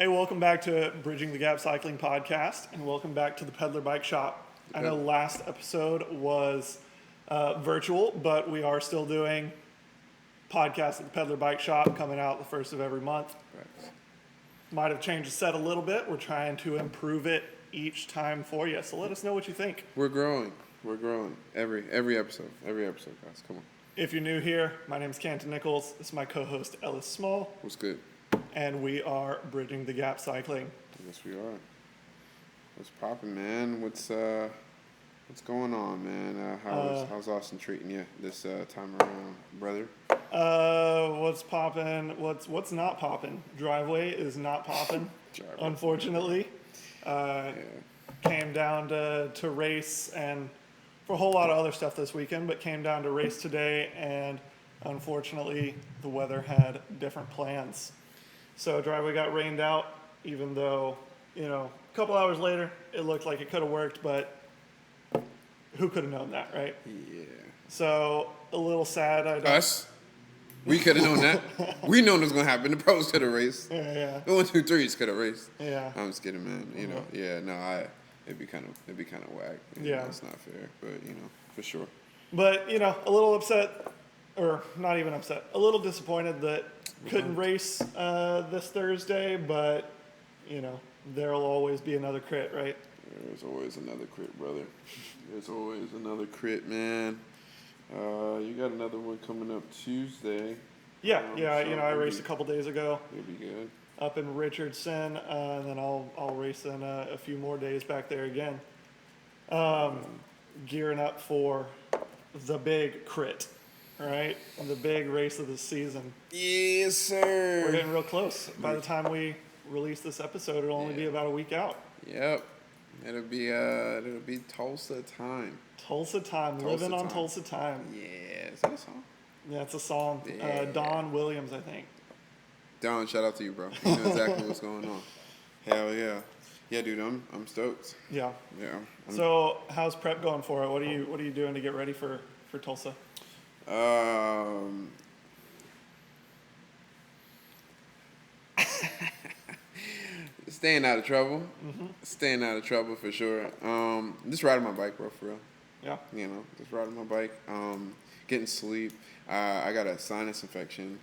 Hey, welcome back to Bridging the Gap Cycling Podcast, and welcome back to the Peddler Bike Shop. I know last episode was virtual, but we are still doing podcasts at the Peddler Bike Shop coming out the first of every month. Right. Might have changed the set a little bit. We're trying to improve it each time for you, so let us know what you think. We're growing. We're growing. Every episode, guys. Come on. If you're new here, my name is Kanten and Ellis. This is my co-host, Ellis Small. What's good? And we are Bridging the Gap Cycling. Yes, we are. What's poppin', man? What's going on, man? How's Austin treating you this time around, brother? What's poppin'? What's not poppin'? Driveway is not poppin', unfortunately. Came down to race and for a whole lot of other stuff this weekend, but came down to race today, and unfortunately the weather had different plans. So driveway got rained out, even though, a couple hours later, it looked like it could have worked, but who could have known that, right? Yeah. So a little sad. Us? We could have known that. We known it was going to happen. The pros could have raced. Yeah. The 1, 2, 3s could have raced. Yeah. I'm just kidding, man. It'd be kind of whack. Yeah. It's not fair, but, for sure. But, a little upset, or not even upset, a little disappointed that couldn't race this Thursday, but, there'll always be another crit, right? There's always another crit, brother. There's always another crit, man. You got another one coming up Tuesday. Yeah, I raced a couple days ago. It'll be good. Up in Richardson, and then I'll race in a few more days back there again. Gearing up for the big crit, right? The big race of the season. Yes, sir. We're getting real close. By the time we release this episode, it'll only be about a week out. Yep. It'll be Tulsa time. Tulsa time. Living on Tulsa time. Yeah. Is that a song? Yeah, it's a song. Yeah. Don Williams, I think. Don, shout out to you, bro. You know exactly what's going on. Hell yeah. Yeah, dude, I'm stoked. Yeah. Yeah. So how's prep going for it? What are you doing to get ready for Tulsa? Staying out of trouble. Mm-hmm. Staying out of trouble for sure. Just riding my bike, bro, for real. Yeah. Just riding my bike. Getting sleep. I got a sinus infection.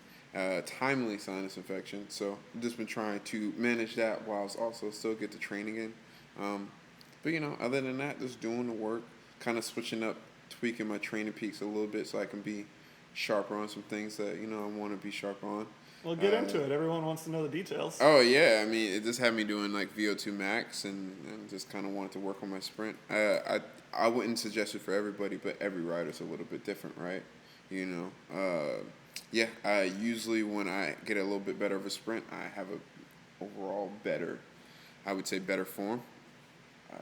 Timely sinus infection. So I've just been trying to manage that while also still get to train again. But other than that, just doing the work, kind of switching up, tweaking my training peaks a little bit so I can be sharper on some things that, I want to be sharp on. Well, get into it. Everyone wants to know the details. Oh, yeah. I mean, it just had me doing, like, VO2 max and just kind of wanted to work on my sprint. I wouldn't suggest it for everybody, but every rider's a little bit different, right? I usually, when I get a little bit better of a sprint, I have a overall better form.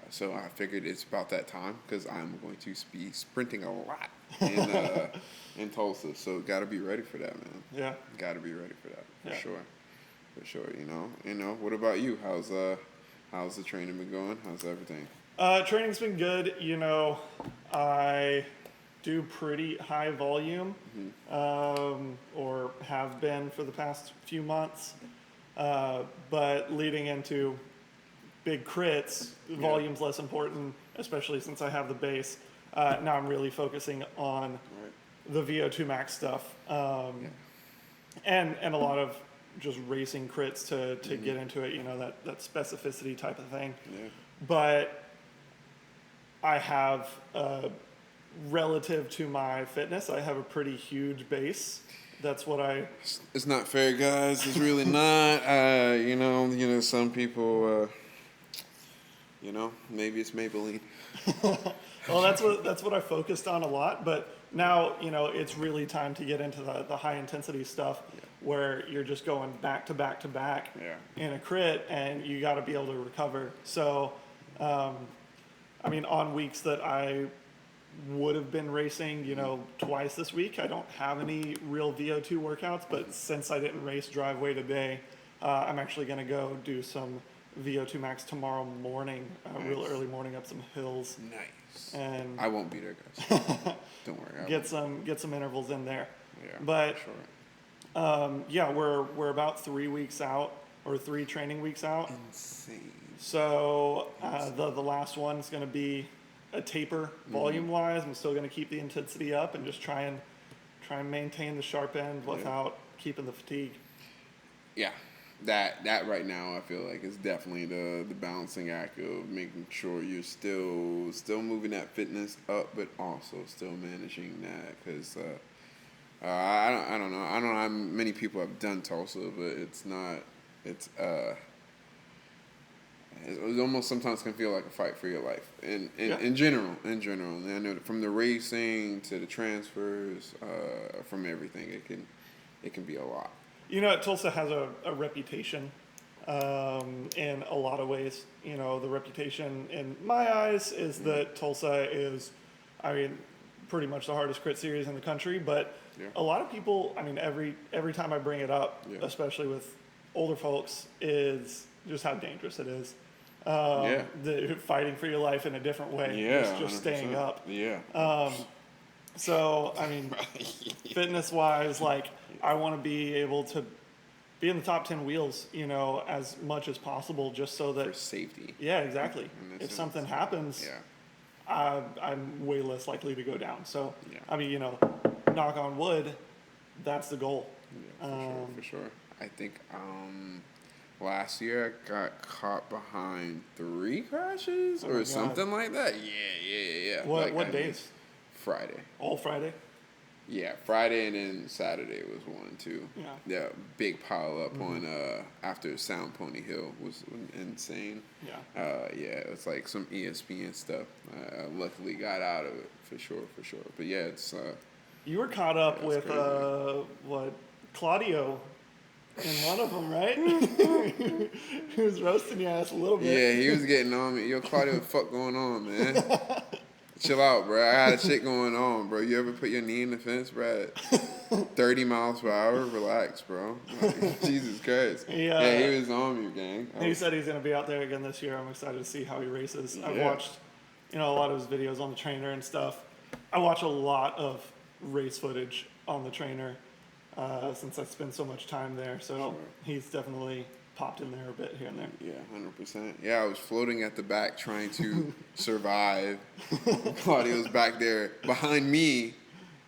So I figured it's about that time because I'm going to be sprinting a lot in Tulsa. So got to be ready for that, man. Yeah. Got to be ready for that, for sure. What about you? How's the training been going? How's everything? Training's been good. I do pretty high volume, or have been for the past few months. But leading into big crits, volume's less important, especially since I have the base. Now I'm really focusing on the VO2 max stuff, and a lot of just racing crits to get into it, that specificity type of thing. Yeah. But I have, relative to my fitness, I have a pretty huge base. That's what It's not fair, guys. It's really not. Some people. Maybe it's Maybelline. Well, that's what I focused on a lot. But now, it's really time to get into the high intensity stuff where you're just going back to back to back in a crit, and you got to be able to recover. So, on weeks that I would have been racing, twice this week, I don't have any real VO2 workouts. But since I didn't race driveway today, I'm actually going to go do some VO2 max tomorrow morning, real early morning up some hills. Nice. And I won't be there, guys. Don't worry. Get some intervals in there. Yeah. But sure. we're about 3 weeks out, or 3 training weeks out. Insane. So the last one's going to be a taper volume-wise. I'm still going to keep the intensity up and just try and maintain the sharp end without keeping the fatigue. Yeah, that right now I feel like is definitely the balancing act of making sure you're still moving that fitness up, but also still managing that because I don't know how many people have done Tulsa, but it almost sometimes can feel like a fight for your life. In general. And I know that from the racing to the transfers, from everything, it can be a lot. You know, Tulsa has a reputation in a lot of ways. You know, the reputation in my eyes is that Tulsa is, I mean, pretty much the hardest crit series in the country. But a lot of people, I mean, every time I bring it up, especially with older folks, is just how dangerous it is. The fighting for your life in a different way. Just staying up. So, I mean, fitness-wise, like, I want to be able to be in the top 10 wheels, you know, as much as possible, just so that... For safety. Yeah, exactly. If something happens, I'm way less likely to go down. So, I mean, you know, knock on wood, that's the goal. Yeah, for sure. I think last year I got caught behind 3 crashes or something like that. Yeah. What days? Friday. All Friday? Yeah, Friday and then Saturday was one too. Yeah, big pile up on after Sound Pony Hill was insane. It's like some ESPN stuff. I luckily got out of it for sure. But yeah, it's you were caught up with Claudio in one of them, right? He was roasting your ass a little bit. Yeah, he was getting on me. Yo, Claudio, what the fuck going on, man? Chill out, bro. I had shit going on, bro. You ever put your knee in the fence, bro? 30 miles per hour? Relax, bro. Like, Jesus Christ. He was on me, gang. He said he's going to be out there again this year. I'm excited to see how he races. I've watched, you know, a lot of his videos on the trainer and stuff. I watch a lot of race footage on the trainer since I spend so much time there. So he's definitely popped in there a bit here and there. Yeah, 100%. Yeah, I was floating at the back trying to survive. Claudio's back there behind me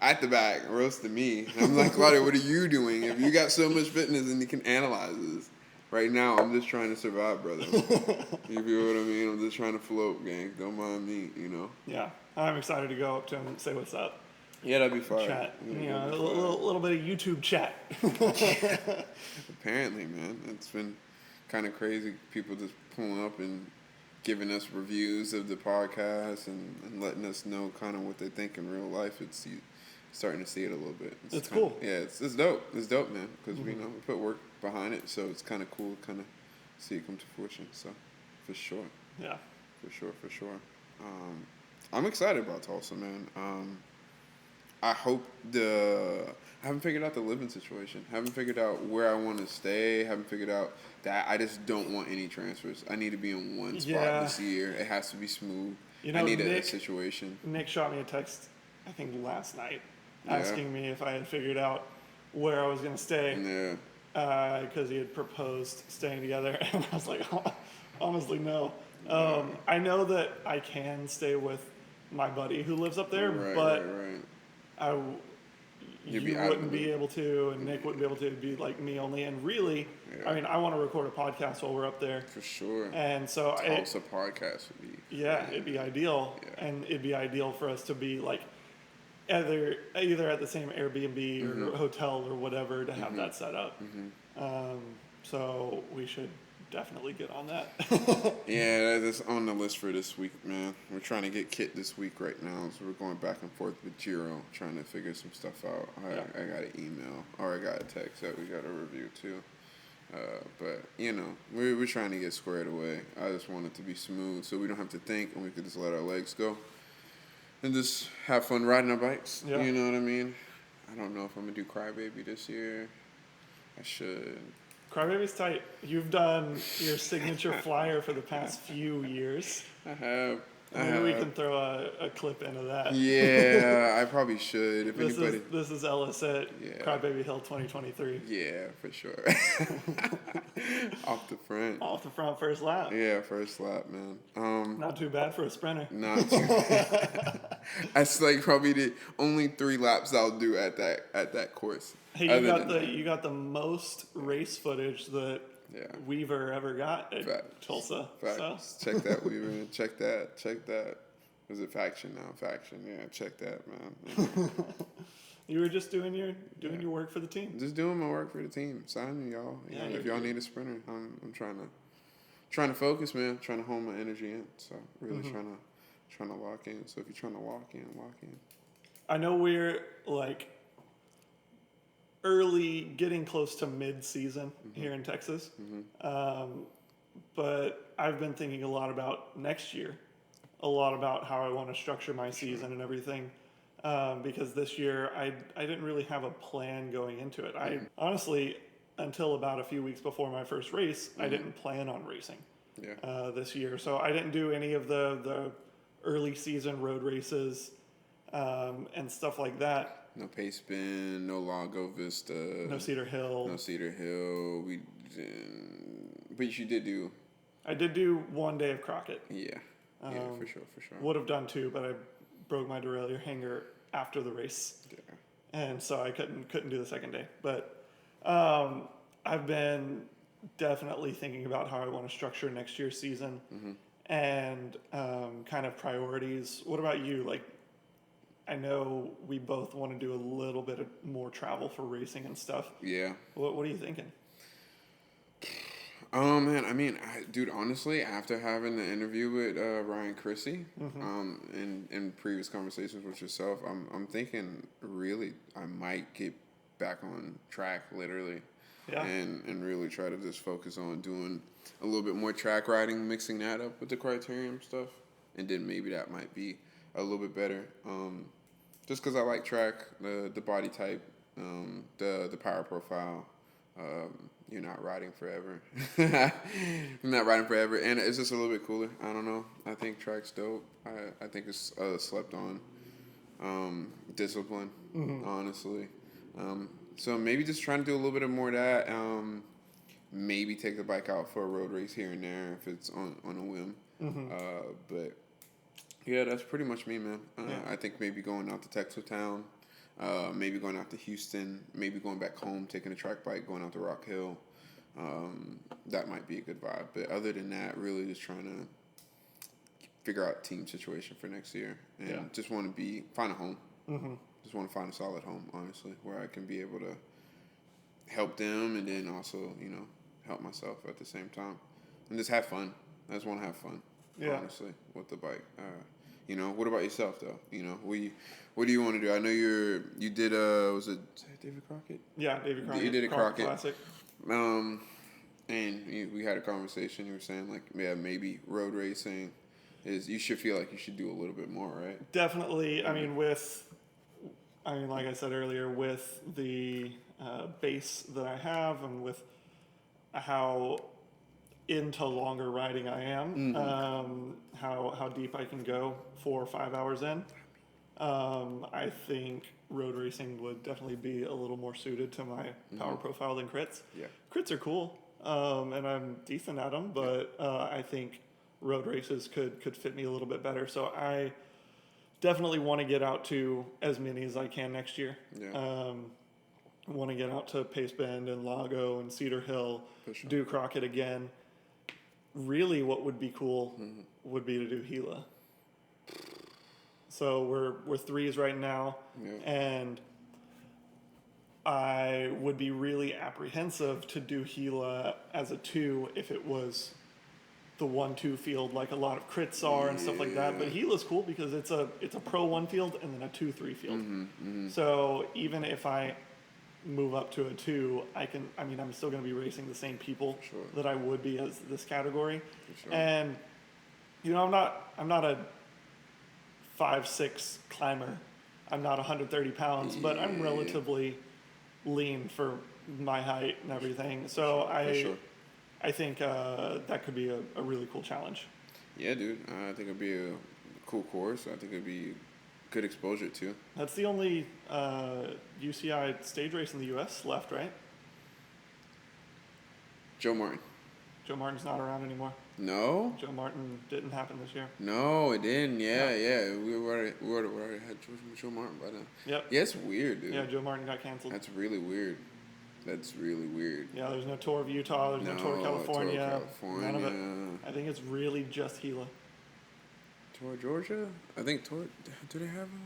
at the back, roasting me. And I'm like, Claudio, what are you doing? If you got so much fitness and you can analyze this. Right now, I'm just trying to survive, brother. You feel what I mean? I'm just trying to float, gang. Don't mind me, you know? Yeah, I'm excited to go up to him and say what's up. Yeah, that'd be fun. Chat. A little bit of YouTube chat. Apparently, man. It's been kind of crazy. People just pulling up and giving us reviews of the podcast and letting us know kind of what they think in real life. It's starting to see it a little bit. It's cool. It's dope. It's dope, man, because we put work behind it, so it's kind of cool to kind of see it come to fruition. So, for sure. Yeah. For sure. I'm excited about Tulsa, man. I hope I haven't figured out the living situation. Haven't figured out where I want to stay. Haven't figured out that I just don't want any transfers. I need to be in one spot this year. It has to be smooth. You know, I need a situation. Nick shot me a text, I think last night, asking me if I had figured out where I was going to stay. Yeah. Because he had proposed staying together. And I was like, honestly, no. I know that I can stay with my buddy who lives up there, but you wouldn't be able to, and Nick wouldn't be able to. It'd be like me only. And really, I mean, I want to record a podcast while we're up there. For sure. And so Tulsa podcast would be. Yeah, it'd be ideal, and it'd be ideal for us to be like either at the same Airbnb or hotel or whatever to have that set up. So we should definitely get on that. Yeah, that's on the list for this week, man. We're trying to get Kit this week right now, so we're going back and forth with Jiro, trying to figure some stuff out. I got an email, or I got a text that we got a review too. But, you know, we're trying to get squared away. I just want it to be smooth so we don't have to think and we could just let our legs go and just have fun riding our bikes. Yeah. You know what I mean? I don't know if I'm going to do Crybaby this year. I should. Crybaby's tight. You've done your signature flyer for the past few years. I have. Maybe we can throw a clip into that. Yeah, I probably should. If This anybody. is this is Ellis at Yeah. Crybaby Hill 2023. Yeah, for sure. Off the front. Off the front first lap. Yeah, first lap, man. Not too bad for a sprinter. Not too. That's like probably the only 3 laps I'll do at that course. Hey, you got the most race footage that Yeah. Weaver ever got at Facts. Tulsa. Facts. So. Check that, Weaver. Check that. Was it Faction now? Faction. Yeah, check that, man. Yeah. You were just doing your work for the team. Just doing my work for the team. Sign me, y'all. Yeah, If y'all need a sprinter, I'm trying to focus, man. Trying to hold my energy in. So really trying to lock in. So if you're trying to lock in. I know we're like early, getting close to mid-season here in Texas, but I've been thinking a lot about next year, a lot about how I want to structure my season and everything. Because this year I didn't really have a plan going into it. I honestly, until about a few weeks before my first race, I didn't plan on racing this year. So I didn't do any of the early season road races and stuff like that. No Pace Bend, no Lago Vista, No Cedar Hill. But you did do. I did do one day of Crockett. Yeah, for sure. Would have done 2, but I broke my derailleur hanger after the race, and so I couldn't do the second day. But I've been definitely thinking about how I want to structure next year's season and kind of priorities. What about you? Like, I know we both want to do a little bit of more travel for racing and stuff. Yeah. What are you thinking? Man, I mean, dude, honestly, after having the interview with Ryan Chrissy, in previous conversations with yourself, I'm thinking really I might get back on track, literally, and really try to just focus on doing a little bit more track riding, mixing that up with the criterium stuff, and then maybe that might be a little bit better. Just because I like track, the body type, the power profile. You're not riding forever. You're not riding forever, and it's just a little bit cooler. I don't know. I think track's dope. I think it's slept on discipline, honestly. So maybe just trying to do a little bit of more of that. Maybe take the bike out for a road race here and there if it's on a whim. But yeah, that's pretty much me, man. I think maybe going out to Texartown. Maybe going out to Houston, maybe going back home, taking a track bike, going out to Rock Hill. That might be a good vibe. But other than that, really just trying to figure out team situation for next year. And just want to find a home. Just want to find a solid home, honestly, where I can be able to help them and then also, help myself at the same time. And just have fun. I just want to have fun, honestly, with the bike. What about yourself though? What do you want to do? I know you did was it David Crockett? Yeah, David Crockett. You did a Crockett Classic. And we had a conversation. You were saying like, maybe road racing you should feel like you should do a little bit more, right? Definitely. I mean, like I said earlier, with the base that I have and with how into longer riding I am, how deep I can go 4 or 5 hours in. I think road racing would definitely be a little more suited to my power profile than crits. Yeah. Crits are cool, and I'm decent at them, but I think road races could fit me a little bit better. So I definitely want to get out to as many as I can next year. Yeah. Want to get out to Pace Bend and Lago and Cedar Hill, do Crockett again. Really, what would be cool would be to do Gila. So we're 3s right now, and I would be really apprehensive to do Gila as a 2 if it was the 1-2 field like a lot of crits are and stuff like that. But Gila's cool because it's a pro 1 field and then a 2-3 field. So even if I move up to a 2, I'm still going to be racing the same people that I would be as this category. And I'm not a 5'6" climber. I'm not 130 pounds, but I'm relatively lean for my height and everything. So I think that could be a really cool challenge. Yeah, dude. I think it'd be cool course. I think it'd be good exposure too. That's the only UCI stage race in the U.S. left, right? Joe Martin. Joe Martin's not around anymore. No. Joe Martin didn't happen this year. No, it didn't. Yeah. We already had Joe Martin by then. Yep. Yeah, it's weird, dude. Yeah, Joe Martin got canceled. That's really weird. That's really weird. Yeah, there's no Tour of Utah. There's no Tour of California. Tour of California. None of it. I think it's really just Gila. Tour of Georgia? I think Tour. Do they have a?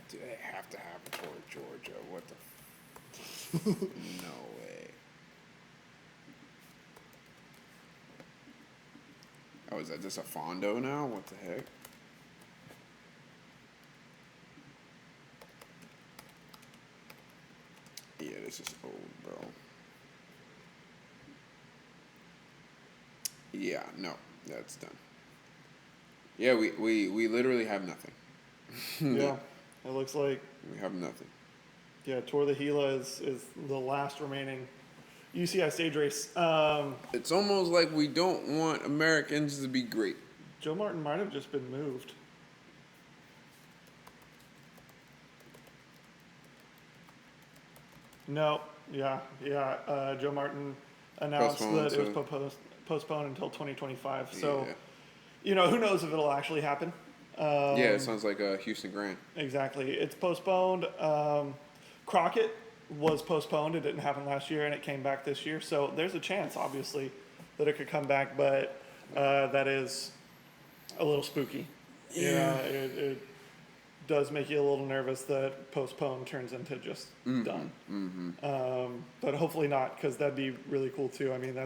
Do they have to have a Tour of Georgia? What the? No way. Oh, is that just a Fondo now? What the heck? Yeah, this is old, bro. Yeah, no, that's done. Yeah, we literally have nothing. Yeah, it looks like. We have nothing. Yeah, Tour of the Gila is the last remaining UCI stage race. It's almost like we don't want Americans to be great. Joe Martin might have just been moved. No, yeah. Joe Martin announced that it was postponed until 2025. So, who knows if it'll actually happen. Yeah, it sounds like a Houston Grand. Exactly. It's postponed. Crockett was postponed. It didn't happen last year, and it came back this year. So there's a chance, obviously, that it could come back, but that is a little spooky. Yeah. It does make you a little nervous that postponed turns into just done. Mm-hmm. But hopefully not, because that'd be really cool too. I mean,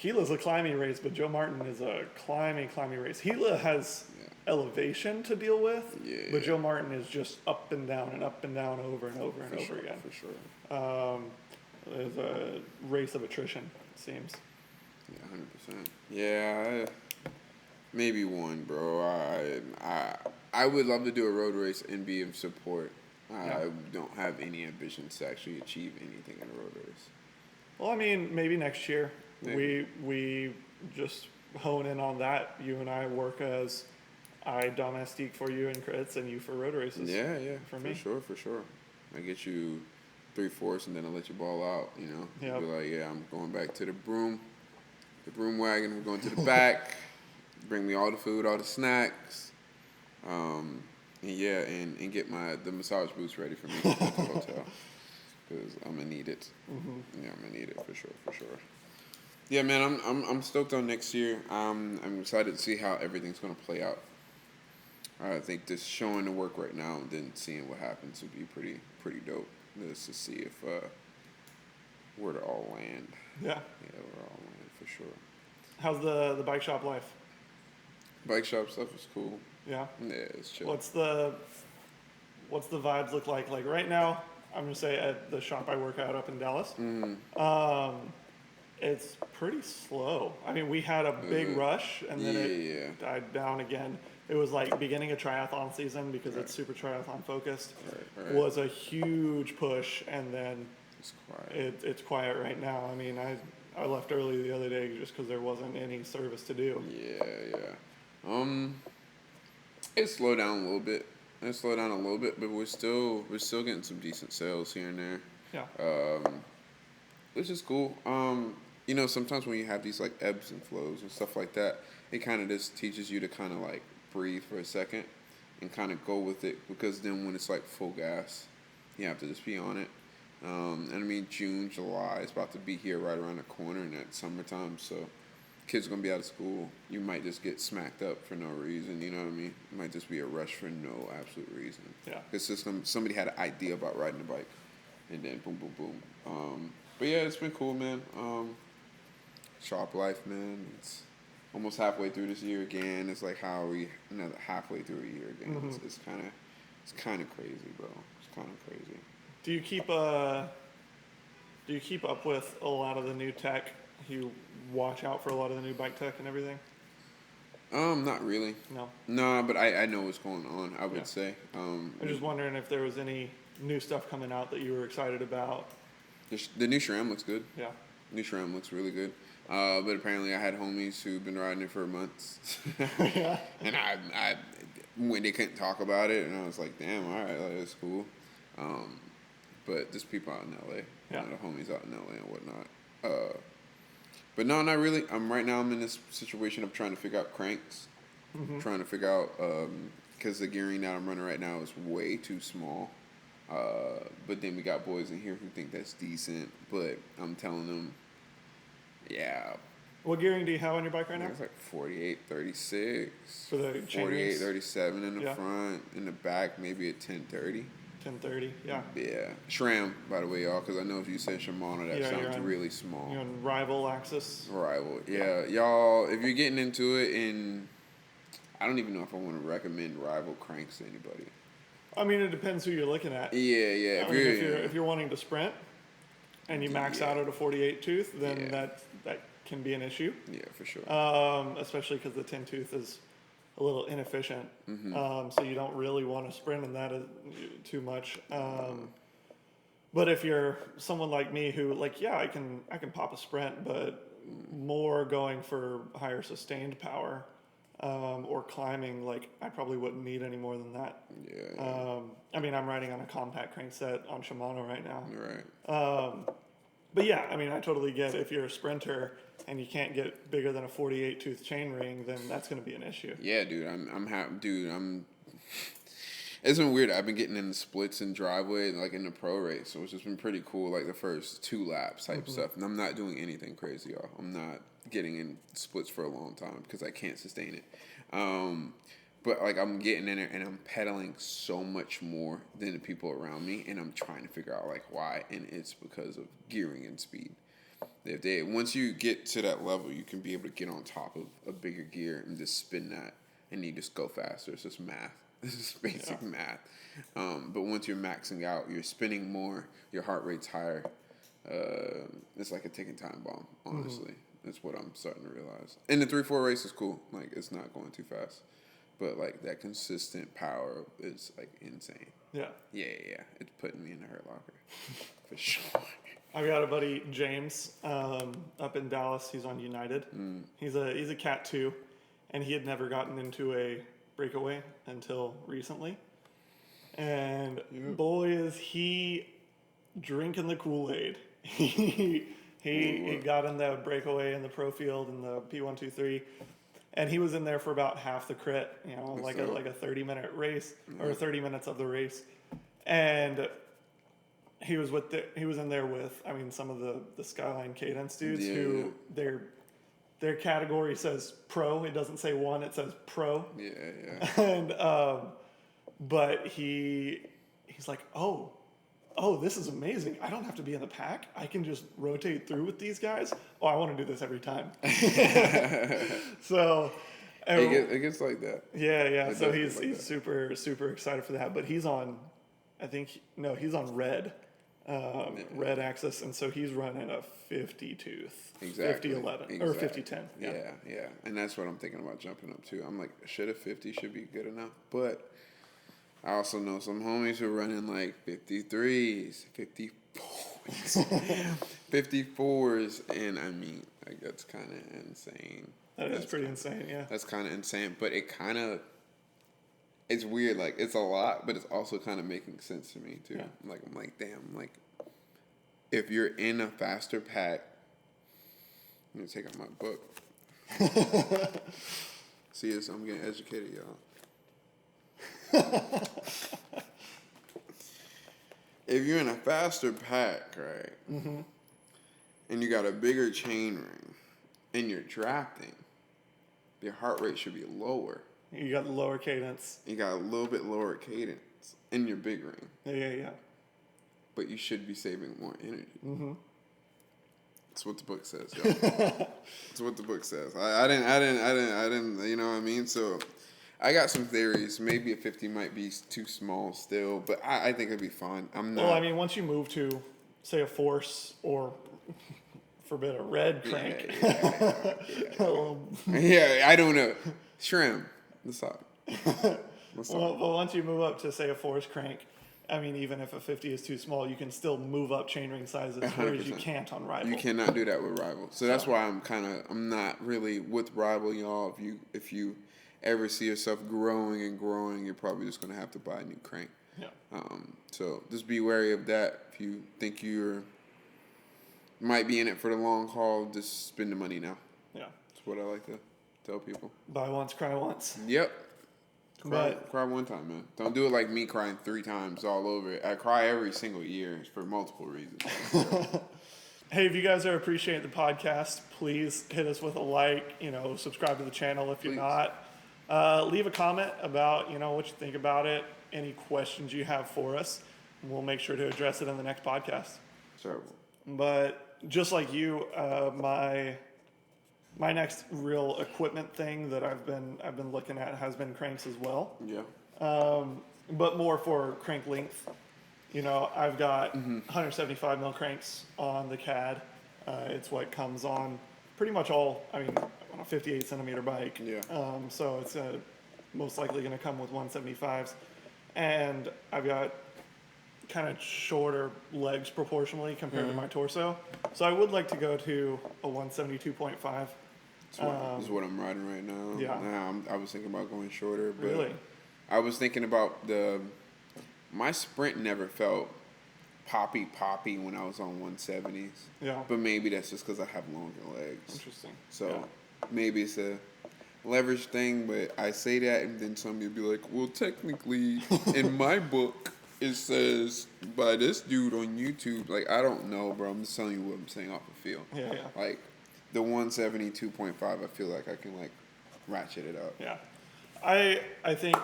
Gila's a climbing race, but Joe Martin is a climbing race. Gila has elevation to deal with, but Joe Martin is just up and down, over and over and over again. For sure. There's a race of attrition, it seems. Yeah, 100%. Yeah, maybe one, bro. I would love to do a road race and be of support. I don't have any ambitions to actually achieve anything in a road race. Well, I mean, maybe next year. Maybe. We just hone in on that. You and I work as domestique for you in crits and you for road races. Yeah, For me. For sure. I get you 3/4 and then I let you ball out, Yep. Be like, I'm going back to the broom wagon. We're going to the back. Bring me all the food, all the snacks. And get the massage boots ready for me at the hotel. Because I'm going to need it. Mm-hmm. Yeah, I'm going to need it for sure. Yeah, man, I'm stoked on next year. I'm excited to see how everything's going to play out. I think just showing the work right now and then seeing what happens would be pretty dope. Just to see if where to all land. Yeah. Yeah, we're all land for sure. How's the bike shop life? Bike shop stuff is cool. Yeah. Yeah, it's chill. What's the vibes look like? Like right now, I'm gonna say at the shop I work at up in Dallas. Mm-hmm. It's pretty slow. I mean, we had a big rush and then it died down again. It was like beginning of triathlon season because it's super triathlon focused. Right. Was a huge push and then it's quiet. It's quiet right now. I mean, I left early the other day just because there wasn't any service to do. Yeah. It slowed down a little bit. But we're still getting some decent sales here and there. Yeah. Which is cool. Sometimes when you have these like ebbs and flows and stuff like that, it kind of just teaches you to kind of like breathe for a second and kind of go with it, because then when it's like full gas, you have to just be on it. And I mean, June, July is about to be here right around the corner, and that's summertime, so kids are going to be out of school. You might just get smacked up for no reason, you know what I mean? It might just be a rush for no absolute reason. Yeah. Because somebody had an idea about riding a bike, and then boom, boom, boom. But yeah, it's been cool, man. Shop life, man. It's almost halfway through this year again. It's like another halfway through a year again. Mm-hmm. It's kind of crazy, bro. It's kind of crazy. Do you keep up with a lot of the new tech? You watch out for a lot of the new bike tech and everything? Not really. No, but I know what's going on, I would say. I'm just wondering if there was any new stuff coming out that you were excited about. The new SRAM looks good. Yeah. New SRAM looks really good. But apparently I had homies who've been riding it for months. Yeah. And I when they couldn't talk about it, and I was like, damn, all right, like, that's cool. But just people out in LA, Yeah. the homies out in LA and whatnot. But no, not really. I'm in this situation of trying to figure out cranks, trying to figure out because the gearing that I'm running right now is way too small. But then we got boys in here who think that's decent, but I'm telling them, yeah. What gearing do you have on your bike right I now? think it's like 48, 36. For the chain 48, rings? 37 in the Yeah. front. In the back, maybe a 1030. 1030, yeah. Yeah. SRAM, by the way, y'all, because I know if you said Shimano, that Yeah, sounds really small. You're on rival axis. Rival. Yeah. Y'all, if you're getting into it, and I don't even know if I want to recommend rival cranks to anybody. I mean, it depends who you're looking at. Yeah. If you're wanting to sprint and you max out at a 48 tooth, then Yeah. that can be an issue. Yeah, for sure. Especially because the 10 tooth is a little inefficient. Mm-hmm. So you don't really want to sprint in that too much. But if you're someone like me who I can pop a sprint, but more going for higher sustained power, or climbing, I probably wouldn't need any more than that. Yeah. I mean, I'm riding on a compact crankset on Shimano right now. Right. But yeah, I mean, I totally get if you're a sprinter and you can't get bigger than a 48 tooth chain ring, then that's going to be an issue. Yeah, dude. It's been weird. I've been getting in the splits and driveway, in the pro race, so it's just been pretty cool. The first 2 laps type stuff, and I'm not doing anything crazy, y'all. I'm not getting in splits for a long time because I can't sustain it. But I'm getting in it and I'm pedaling so much more than the people around me, and I'm trying to figure out why, and it's because of gearing and speed. Once you get to that level, you can be able to get on top of a bigger gear and just spin that, and you just go faster. It's just math. This is basic math. But once you're maxing out, you're spinning more, your heart rate's higher. It's like a ticking time bomb, honestly. That's what I'm starting to realize. And the 3-4 race is cool. It's not going too fast. But, that consistent power is, insane. Yeah. Yeah. It's putting me in the hurt locker. For sure. I've got a buddy, James, up in Dallas. He's on United. He's a Cat 2, and he had never gotten into a breakaway until recently. And boy, is he drinking the Kool-Aid. He got in the breakaway in the pro field in the P123, and he was in there for about half the crit, like a 30-minute race or 30 minutes of the race. And he was in there with some of the Skyline Cadence dudes who their category says pro. It doesn't say 1, it says pro. Yeah. And but he's like, oh, this is amazing. I don't have to be in the pack. I can just rotate through with these guys. Oh, I want to do this every time. So it gets like that. Yeah. So he's super, super excited for that. But he's on, he's on red. Red axis, and so he's running a 50 tooth, exactly. 50-11 or 50-10. Yeah, and that's what I'm thinking about jumping up to. I'm like, should a 50 should be good enough, but I also know some homies who are running 53s, 54s, 54s, and I mean, that's kind of insane. That's pretty insane, yeah. That's kind of insane, but it's weird, it's a lot, but it's also kind of making sense to me, too. Yeah. I'm like, damn, if you're in a faster pack, I'm going to take out my book. See this? I'm getting educated, y'all. If you're in a faster pack, right, and you got a bigger chain ring, and you're drafting, your heart rate should be lower. You got lower cadence. You got a little bit lower cadence in your big ring. Yeah. But you should be saving more energy. That's what the book says, yo. That's what the book says. I didn't, you know what I mean? So I got some theories. Maybe a 50 might be too small still, but I think it'd be fine. I'm not. Well, once you move to, say, a Force or, forbid, a red crank. Yeah, I don't know. SRAM. What's up? Well, once you move up to, say, a Force crank, I mean, even if a 50 is too small, you can still move up chainring sizes, whereas you 100%. can't on Rival. You cannot do that with Rival. So that's why I'm not really with Rival, y'all. If you ever see yourself growing and growing, you're probably just gonna have to buy a new crank. Yeah. So just be wary of that. If you think you're might be in it for the long haul, just spend the money now. Yeah. That's what I like to tell people. Buy once, cry once. Yep. But Cry one time, man. Don't do it like me crying 3 times all over it. I cry every single year for multiple reasons. hey, if you guys are appreciating the podcast, please hit us with a like, subscribe to the channel if you're not. Leave a comment about, what you think about it, any questions you have for us, and we'll make sure to address it in the next podcast. Terrible. But just like you, my next real equipment thing that I've been looking at has been cranks as well. Yeah. But more for crank length. I've got 175 mil cranks on the CAD. It's what comes on pretty much on a 58 centimeter bike. Yeah. So it's most likely going to come with 175s. And I've got kind of shorter legs proportionally compared to my torso. So I would like to go to a 172.5. This is what I'm riding right now. Yeah. I was thinking about going shorter. But Really? I was thinking about my sprint never felt poppy when I was on 170s. Yeah. But maybe that's just because I have longer legs. Interesting. So maybe it's a leverage thing, but I say that and then somebody will be like, well, technically, in my book, it says by this dude on YouTube. Like, I don't know, bro. I'm just telling you what I'm saying off the field. Yeah. Like, the 172.5, I feel like I can, ratchet it up. Yeah. I think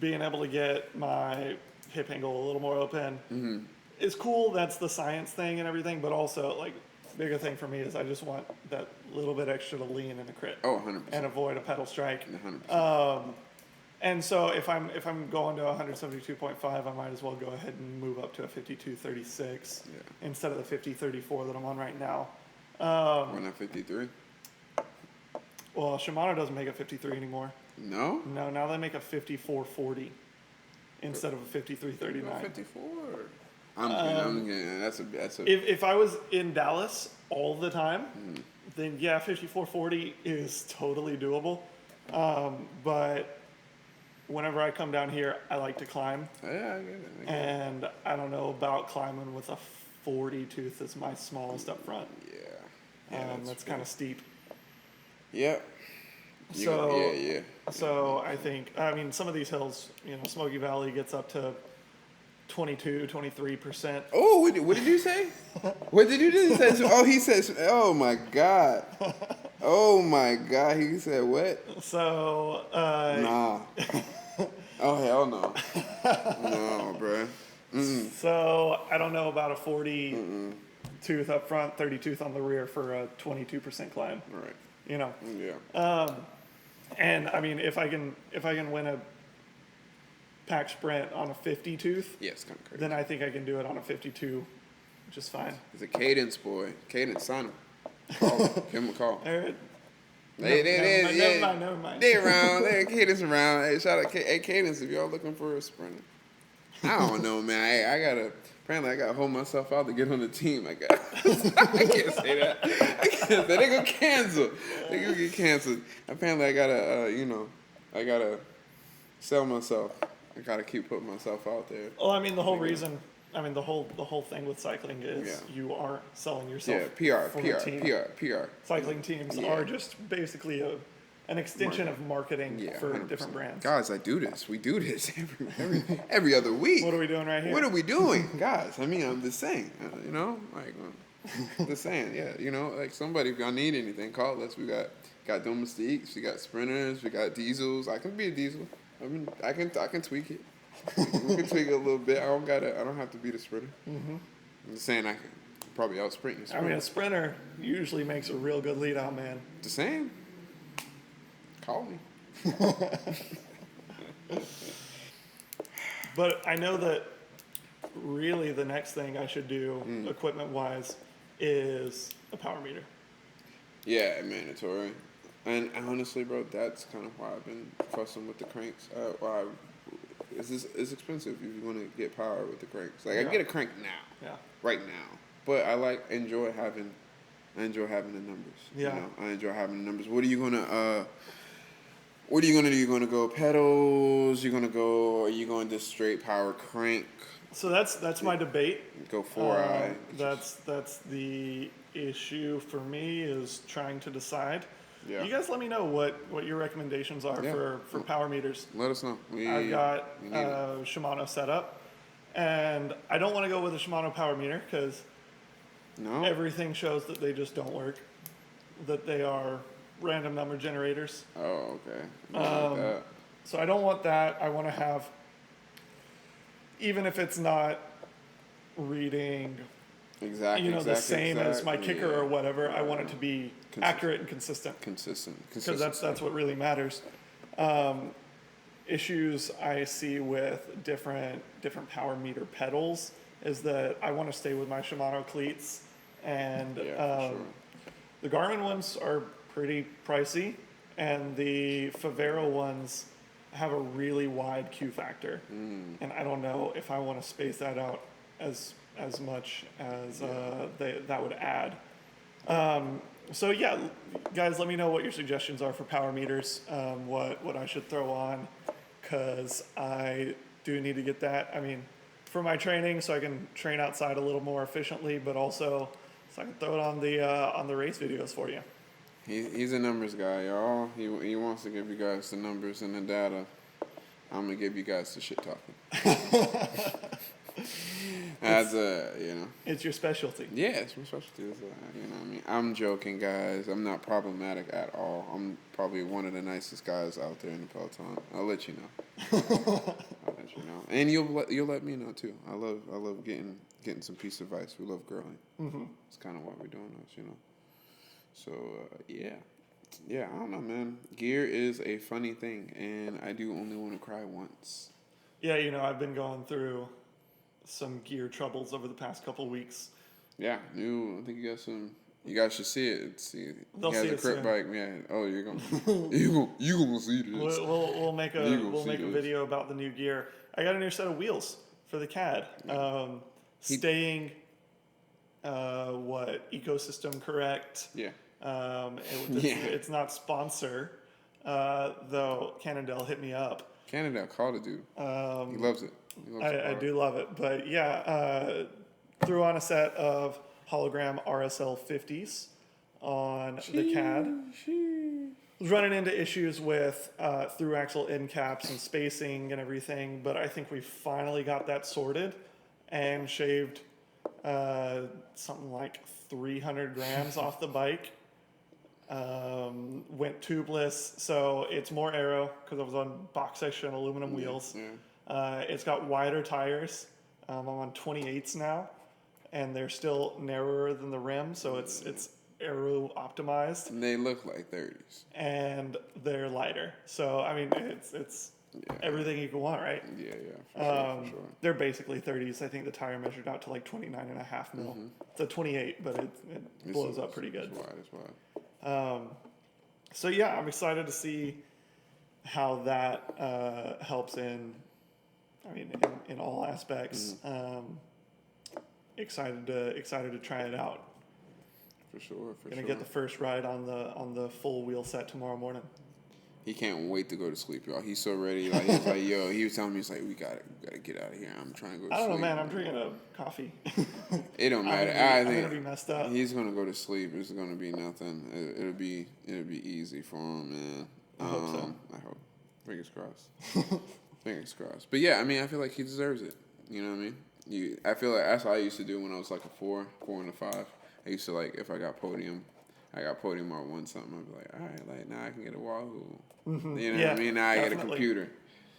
being able to get my hip angle a little more open is cool. That's the science thing and everything, but also, bigger thing for me is I just want that little bit extra to lean in the crit. Oh, 100%. And avoid a pedal strike. 100%. And so if I'm going to 172.5, I might as well go ahead and move up to a 52.36 instead of the 50.34 that I'm on right now. Why not 53? Well, Shimano doesn't make a 53 anymore. No? No, now they make a 54.40 instead of a 53.39. 54. I'm getting that's a. If I was in Dallas all the time, then 54.40 is totally doable. But whenever I come down here, I like to climb. Yeah, I get it. And I don't know about climbing with a 40 tooth as my smallest up front. Yeah. That's kind of steep. Yep. So I think, some of these hills, Smoky Valley gets up to 23%. Oh, what did you say? What did you do? He says, oh my God. Oh my God. He said what? So, nah. Oh, hell no. No, bro. So I don't know about a 40 tooth up front, 30 tooth on the rear for a 22% climb. Right. Yeah. And if I can win a pack sprint on a 50 tooth, Yeah, it's kind of crazy. then I think I can do it on a 52, which is fine. He's a Cadence boy. Cadence, sign him. Call him. Give him a call. All right. Never mind. They around. They Cadence around. Hey, shout out Cadence if y'all looking for a sprinter. I don't know, man. Apparently I gotta hold myself out to get on the team. I can't say that. They gonna cancel. They gonna get canceled. Apparently I gotta sell myself. I gotta keep putting myself out there. Well, the whole reason, the whole thing with cycling is you aren't selling yourself. Yeah, for a team. PR. Cycling teams are just basically an extension of marketing for 100%. different brands. Guys, I do this. We do this every other week. What are we doing right here? What are we doing, guys? I'm just saying. Just saying. Yeah, somebody, if y'all need anything, call us. We got domestiques, we got sprinters, we got diesels. I can be a diesel. I can tweak it. We can tweak it a little bit. I don't have to be the sprinter. I'm just saying I can probably out sprint you. A sprinter usually makes a real good lead out man. Just saying. Call me. But I know that really the next thing I should do, equipment-wise, is a power meter. Yeah, mandatory. And honestly, bro, that's kind of why I've been fussing with the cranks. it's expensive if you want to get power with the cranks. Like I Yeah. get a crank now, Yeah. right now, but I enjoy having the numbers. Yeah. You know, I enjoy having the numbers. What are you gonna What are you gonna do? You gonna go pedals? You gonna go? Are you going to straight power crank? So that's my debate. Go 4i. That's the issue for me is trying to decide. Yeah. You guys let me know what your recommendations are Yeah. for power meters. Let us know. I've got we need it. Shimano set up, and I don't want to go with a Shimano power meter because No. everything shows that they just don't work, that they are random number generators. Oh, okay. Not like that. So I don't want that. I want to have, even if it's not reading, Exactly. the same as my kicker or whatever, I want it to be Consistent. accurate and consistent. Consistent. Because that's what really matters. Issues I see with different power meter pedals is that I want to stay with my Shimano cleats, and Yeah, for sure. the Garmin ones are pretty pricey, and the Favero ones have a really wide Q factor, and I don't know if I want to space that out as much as that would add. So yeah, guys, let me know what your suggestions are for power meters, what I should throw on, because I do need to get that. I mean, for my training, so I can train outside a little more efficiently, but also so I can throw it on the race videos for you. He's a numbers guy, y'all. He wants to give you guys the numbers and the data. I'm gonna give you guys the shit talking. It's your specialty. Yeah, it's my specialty. You know what I mean? I'm joking, guys. I'm not problematic at all. I'm probably one of the nicest guys out there in the peloton. I'll let you know. I'll let you know, and you'll let me know too. I love getting some piece of advice. We love growing. Mm-hmm. It's kind of what we're doing, you know. So yeah. I don't know, man. Gear is a funny thing, and I do only want to cry once. Yeah, I've been going through some gear troubles over the past couple weeks. Yeah, I think you got some. You guys should see it. They'll see it soon. Bike, man. Oh, you're gonna see this. We'll make a video about the new gear. I got a new set of wheels for the CAD. Staying ecosystem correct. Yeah. It's not sponsor, though Cannondale hit me up. Cannondale called a dude. He loves it. I do love it, but yeah, threw on a set of hologram RSL 50s on the CAD. Was running into issues with through axle end caps and spacing and everything, but I think we finally got that sorted and shaved something like 300 grams off the bike. Went tubeless, so it's more aero because I was on box section aluminum wheels. Yeah. It's got wider tires. I'm on 28s now, and they're still narrower than the rim, so it's aero optimized. And they look like 30s. And they're lighter, so I mean it's everything you can want, right? Yeah, for sure. They're basically 30s. I think the tire measured out to like 29.5 mil. Mm-hmm. It's a 28, but it blows up pretty good. It's wide. So yeah, I'm excited to see how that helps in all aspects. Mm-hmm. Excited to try it out. For sure. Gonna get the first ride on the full wheel set tomorrow morning. He can't wait to go to sleep, y'all. He's so ready. Like he's like, yo. He was telling me, he's like, we gotta get out of here. I'm trying to go to sleep. I don't know, man. I'm drinking a coffee. It don't matter. I'm gonna be messed up. He's gonna go to sleep. It's gonna be nothing. It'll be easy for him, man. I hope so. I hope. Fingers crossed. Fingers crossed. But yeah, I mean, I feel like he deserves it. You know what I mean? I feel like that's what I used to do when I was like a 4 and a 5. I used to like if I got podium or won something. I'd be like, all right, like now I can get a Wahoo. Mm-hmm. You know what I mean? Now I get a definitely. computer.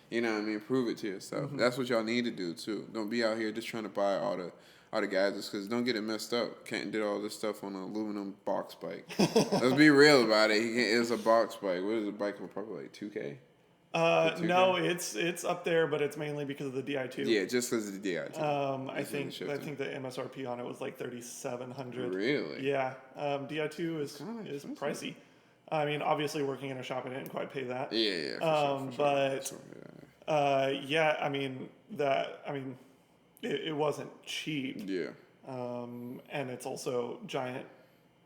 You know what I mean? Prove it to yourself. Mm-hmm. That's what y'all need to do too. Don't be out here just trying to buy all the gadgets, because don't get it messed up. Can't do all this stuff on an aluminum box bike. Let's be real about it. It's a box bike. What is a bike for? Probably like 2K. No, it's up there, but it's mainly because of the Di2. Yeah, just because of the Di2. I think the MSRP on it was like $3,700. Really? Yeah. Di2 is pricey. I mean, obviously working in a shop, I didn't quite pay that. Yeah, for sure. Yeah, I mean it wasn't cheap, Yeah. and it's also Giant,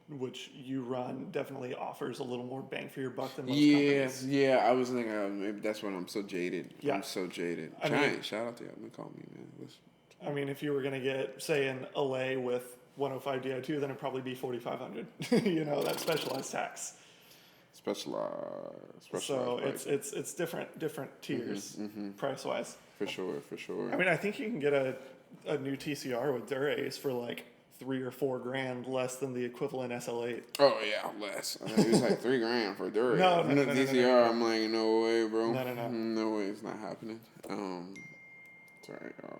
which you run, definitely offers a little more bang for your buck than most Yeah, companies. yeah. I was thinking maybe that's when I'm so jaded. Yeah. I'm so jaded. I Giant, mean- shout out to y'all. Call me, man. Listen. I mean, if you were gonna get, say, an LA with 105 Di2, then it'd probably be 4,500. You know, that specialized tax. Specialized So bike. it's different tiers price wise. For sure. I mean, I think you can get a new TCR with Dura-Ace for like $3 or $4 less than the equivalent SL8. Oh yeah, less. I think it was like $3,000 for Dura. No, DCR. I'm like, no way, bro. No. No way, it's not happening. Sorry, y'all.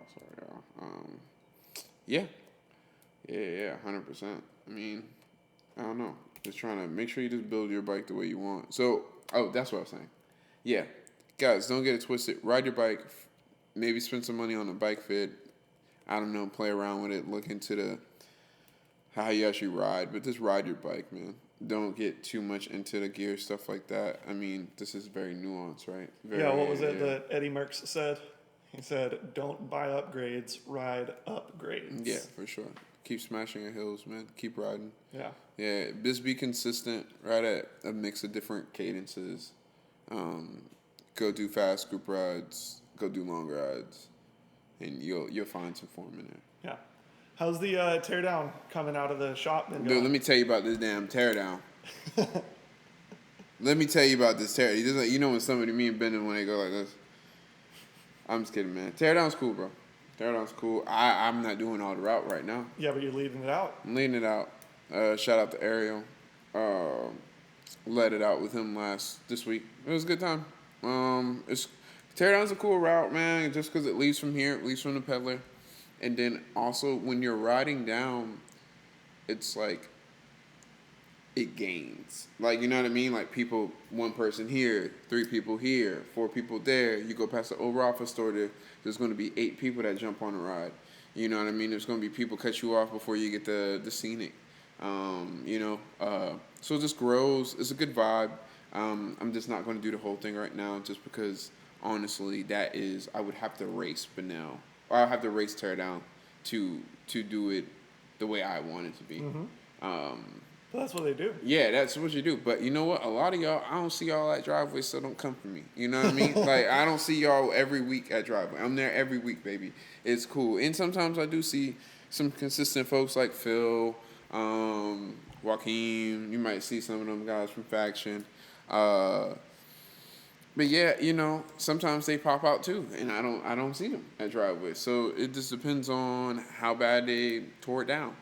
Yeah, 100%. I mean, I don't know. Just trying to make sure you just build your bike the way you want. So, that's what I was saying. Yeah, guys, don't get it twisted. Ride your bike. Maybe spend some money on a bike fit. I don't know. Play around with it. Look into how you actually ride, but just ride your bike, man. Don't get too much into the gear stuff like that. I mean, this is very nuanced, right? What was it that Eddie Merckx said? He said, "Don't buy upgrades, ride upgrades." Yeah, for sure. Keep smashing your hills, man. Keep riding. Yeah. Yeah, just be consistent. Ride at a mix of different cadences. Go do fast group rides. Go do long rides, and you'll find some form in there. Yeah. How's the teardown coming out of the shop been Dude, going? let me tell you about this damn teardown. Let me tell you about this teardown. You know when somebody, me and Bennett, when they go like this. I'm just kidding, man. Teardown's cool, bro. Teardown's cool. I'm not doing all the route right now. Yeah, but you're leading it out. I'm leading it out. Shout out to Ariel. Led it out with him this week. It was a good time. Teardown's a cool route, man. Just because it leaves from here, it leaves from the Peddler, and then also when you're riding down, it's like it gains. Like, you know what I mean? Like people, one person here, 3 people here, 4 people there. You go past the old office store, there's going to be 8 people that jump on a ride. You know what I mean? There's going to be people cut you off before you get the scenic. So it just grows. It's a good vibe. I'm just not going to do the whole thing right now just because, honestly, I would have to race Benel. Or I'll have to race Teardown to do it the way I want it to be. But that's what they do. Yeah, that's what you do. But you know what? A lot of y'all, I don't see y'all at Driveway, so don't come for me. You know what I mean? Like, I don't see y'all every week at Driveway. I'm there every week, baby. It's cool. And sometimes I do see some consistent folks like Phil, Joaquin. You might see some of them guys from Faction. But yeah, sometimes they pop out too, and I don't see them at Driveway. So it just depends on how bad they tore it down,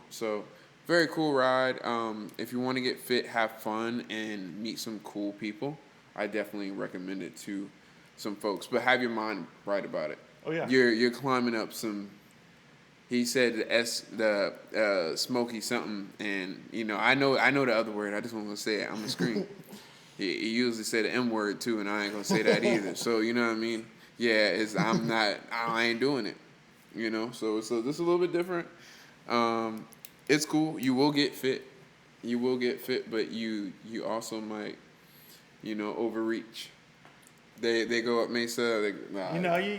So very cool ride. If you want to get fit, have fun, and meet some cool people, I definitely recommend it to some folks. But have your mind right about it. Oh yeah. You're climbing up some. He said the smoky something, and I know the other word. I just want to say it. I'm gonna scream. He usually say the M word too, and I ain't gonna say that either. So you know what I mean? Yeah, I ain't doing it. So this is a little bit different. It's cool. You will get fit. But you also might, overreach. They go up Mesa.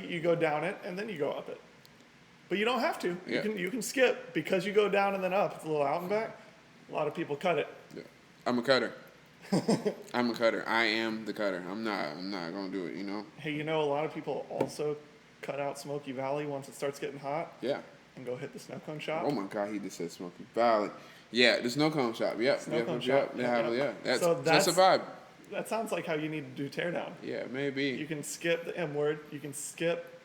You go down it and then you go up it, but you don't have to. Yeah. You can skip because you go down and then up. It's a little out and back. A lot of people cut it. Yeah. I'm a cutter. I'm a cutter. I am the cutter. I'm not gonna do it. Hey, a lot of people also cut out Smoky Valley once it starts getting hot. Yeah. And go hit the snow cone shop. Oh my God, he just said Smoky Valley. Yeah, the snow cone shop. Yep. Snow cone shop. Yeah. That's a vibe. That sounds like how you need to do teardown. Yeah, maybe. You can skip the M word. You can skip.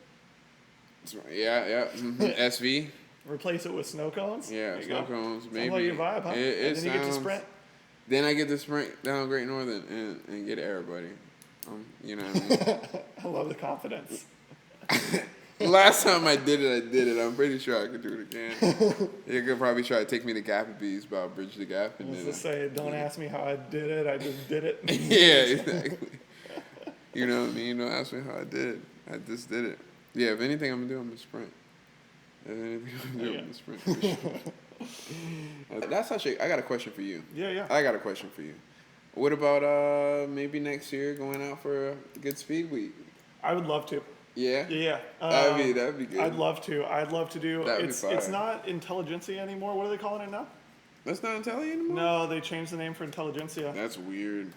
Yeah. Mm-hmm. SV. Replace it with snow cones. Yeah, snow cones. Maybe. Sounds like your vibe, huh? And then you get to sprint. Then I get to sprint down Great Northern and get everybody. You know what I mean? I love the confidence. Last time I did it. I'm pretty sure I could do it again. You could probably try to take me to Gappy's, but I'll bridge the gap. And just say, don't ask me how I did it. I just did it. Yeah, exactly. You know what I mean? Don't ask me how I did it. I just did it. Yeah, if anything I'm going to do, I'm going to sprint. If anything I'm going to sprint. For sure. That's actually, I got a question for you. Yeah. I got a question for you. What about maybe next year going out for a good speed week? I would love to. Yeah. Yeah. That'd be good. I'd love to. I'd love to do. That'd be It's fire. not Intelligentsia anymore. What are they calling it now? That's not Intelli anymore? No, they changed the name for Intelligentsia. That's weird.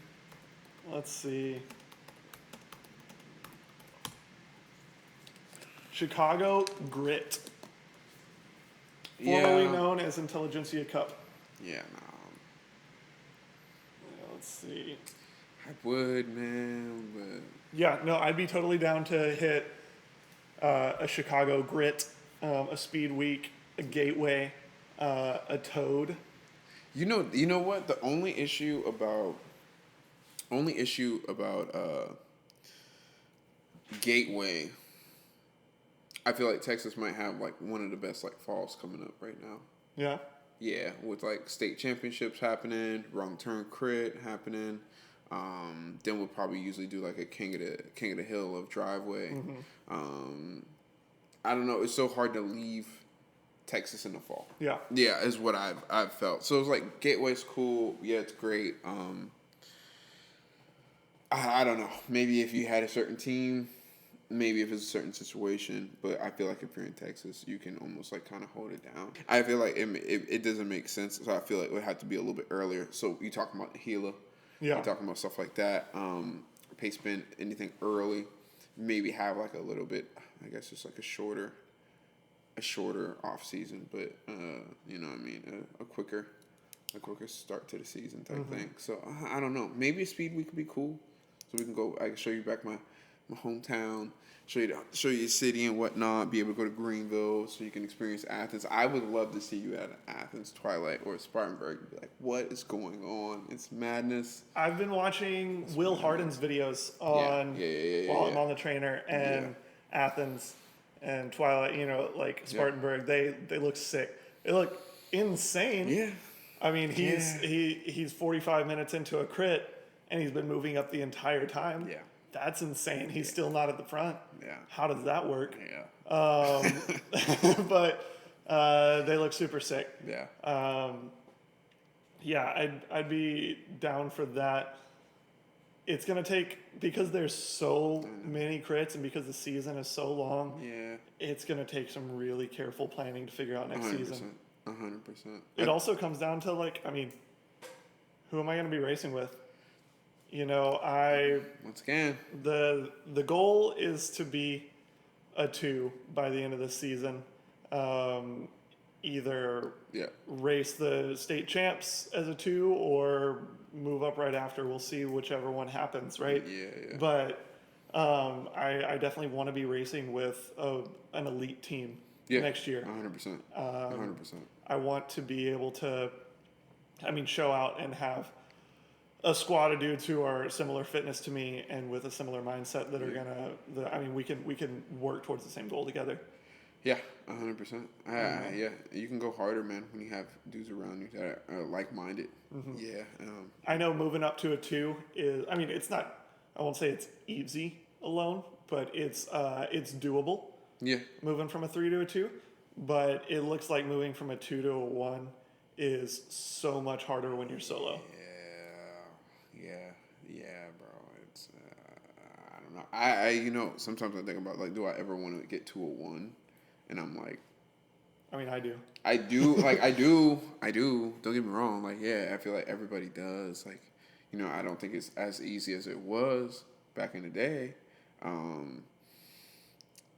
Let's see. Chicago Grit, formerly Yeah. known as Intelligentsia Cup. Yeah, no. Yeah, let's see. I would, man, but Yeah, no, I'd be totally down to hit a Chicago Grit, a Speed Week, a Gateway, a Toad. you know what? The only issue about Gateway, I feel like Texas might have like one of the best like falls coming up right now. Yeah. Yeah, with like state championships happening, wrong turn crit happening. Then we'll probably usually do like a king of the hill of driveway. I don't know. It's so hard to leave Texas in the fall. Yeah. Yeah, is what I've felt. So it's like Gateway's cool. Yeah, it's great. I don't know. Maybe if you had a certain team, maybe if it's a certain situation, but I feel like if you're in Texas, you can almost like kind of hold it down. I feel like it doesn't make sense, so I feel like it would have to be a little bit earlier. So you talking about the Gila, Yeah. you're talking about stuff like that. Pace bend, anything early, maybe have like a little bit. I guess just like a shorter off season, but you know what I mean, a quicker start to the season type thing. So I don't know. Maybe a speed week could be cool. So we can go. I can show you back my hometown, show you your city and whatnot. Be able to go to Greenville so you can experience Athens. I would love to see you at Athens, Twilight, or Spartanburg. Be like, what is going on? It's madness. I've been watching Will Hardin's videos on while I'm on the trainer, and Athens and Twilight, you know, like Spartanburg, they look sick. They look insane. Yeah. I mean, he's 45 minutes into a crit, and he's been moving up the entire time. Yeah. That's insane. He's still not at the front. Yeah. How does that work? Yeah. But they look super sick. Yeah. Yeah, I'd be down for that. It's gonna take, because there's so many crits and because the season is so long. Yeah. It's gonna take some really careful planning to figure out next 100%. season. 100%. It also comes down to, like, I mean, who am I gonna be racing with? You know, Once again. the goal is to be a 2 by the end of the season. Either race the state champs as a 2 or move up right after. We'll see whichever one happens, right? Yeah. But I definitely want to be racing with an elite team next year. 100%. 100%. I want to be able to, show out and have a squad of dudes who are similar fitness to me and with a similar mindset that are gonna. We can work towards the same goal together. Yeah, 100%. Yeah, you can go harder, man, when you have dudes around you that are like-minded. Yeah. I know moving up to a 2 is. It's not. I won't say it's easy alone, but it's doable. Yeah. Moving from a 3 to a 2, but it looks like moving from a 2 to a 1 is so much harder when you're solo. Yeah, bro. It's I don't know. Sometimes I think about, like, do I ever want to get to a 1? And I'm like, I do. I do. I do. Don't get me wrong. Like, yeah, I feel like everybody does. Like, I don't think it's as easy as it was back in the day.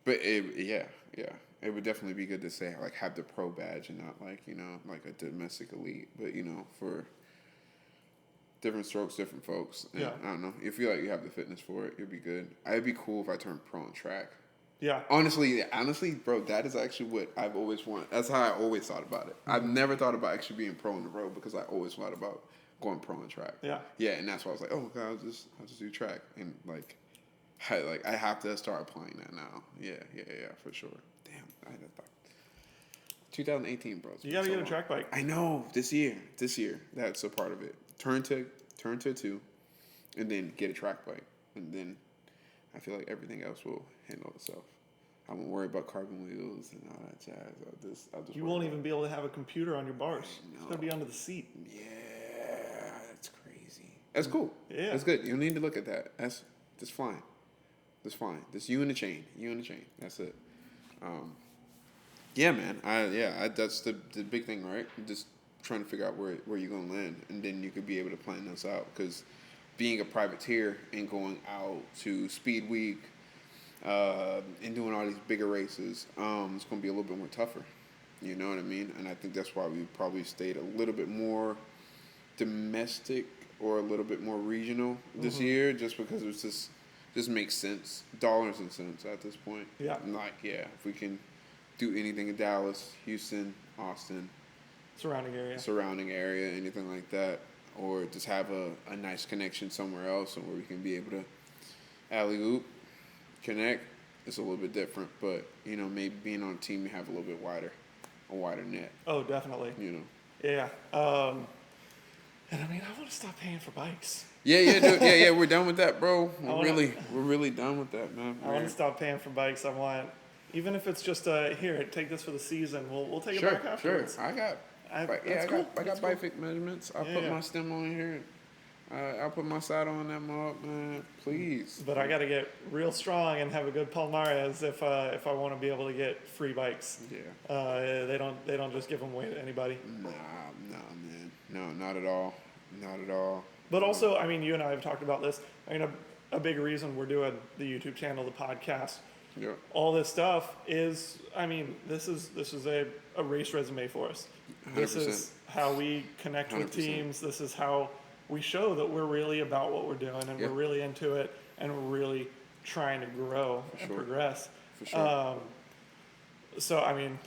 But it would definitely be good to say, like, have the pro badge and not like a domestic elite. But for different strokes, different folks. And I don't know. If you feel like you have the fitness for it, it'd be good. It'd be cool if I turned pro on track. Yeah. Honestly, bro, that is actually what I've always wanted. That's how I always thought about it. I've never thought about actually being pro on the road because I always thought about going pro on track. Yeah. Yeah, and that's why I was like, oh God, I'll just do track, and I have to start applying that now. Yeah, for sure. Damn, I had thought. 2018, bro. You gotta get a track bike. I know, this year, that's a part of it. Turn to a 2, and then get a track bike, and then I feel like everything else will handle itself. I won't worry about carbon wheels and all that jazz. I'll just. You won't even be able to have a computer on your bars. It's gonna be under the seat. Yeah, that's crazy. That's cool. Yeah, that's good. You don't need to look at that. That's just flying. That's fine. Just you and the chain. You and the chain. That's it. Yeah, man. That's the big thing, right? Just trying to figure out where you're gonna land, and then you could be able to plan this out. Because being a privateer and going out to Speed Week, and doing all these bigger races, it's gonna be a little bit more tougher. You know what I mean? And I think that's why we probably stayed a little bit more domestic or a little bit more regional this year, just because it was just makes sense, dollars and cents at this point. Yeah. Like, yeah, if we can do anything in Dallas, Houston, Austin, surrounding area, anything like that, or just have a nice connection somewhere else, and where we can be able to alley oop, connect. It's a little bit different, but maybe being on a team, you have a little bit a wider net. Oh, definitely. Yeah. And I mean, I want to stop paying for bikes. Yeah, dude. Yeah, we're done with that, bro. We're really done with that, man. I want to stop paying for bikes. I want, even if it's just here, take this for the season. We'll take it back afterwards. Sure. I got bike fit measurements. I'll put my stem on here. I'll put my saddle on that mob, man. Please. But I got to get real strong and have a good palmares if I want to be able to get free bikes. Yeah. They don't just give them away to anybody. Nah, man. No, not at all. Not at all. But also, I mean, you and I have talked about this. I mean, a big reason we're doing the YouTube channel, the podcast, all this stuff is, I mean, this is a race resume for us. 100%. This is how we connect with 100%. teams. This is how we show that we're really about what we're doing, and we're really into it, and we're really trying to grow and progress. For sure. So, I mean,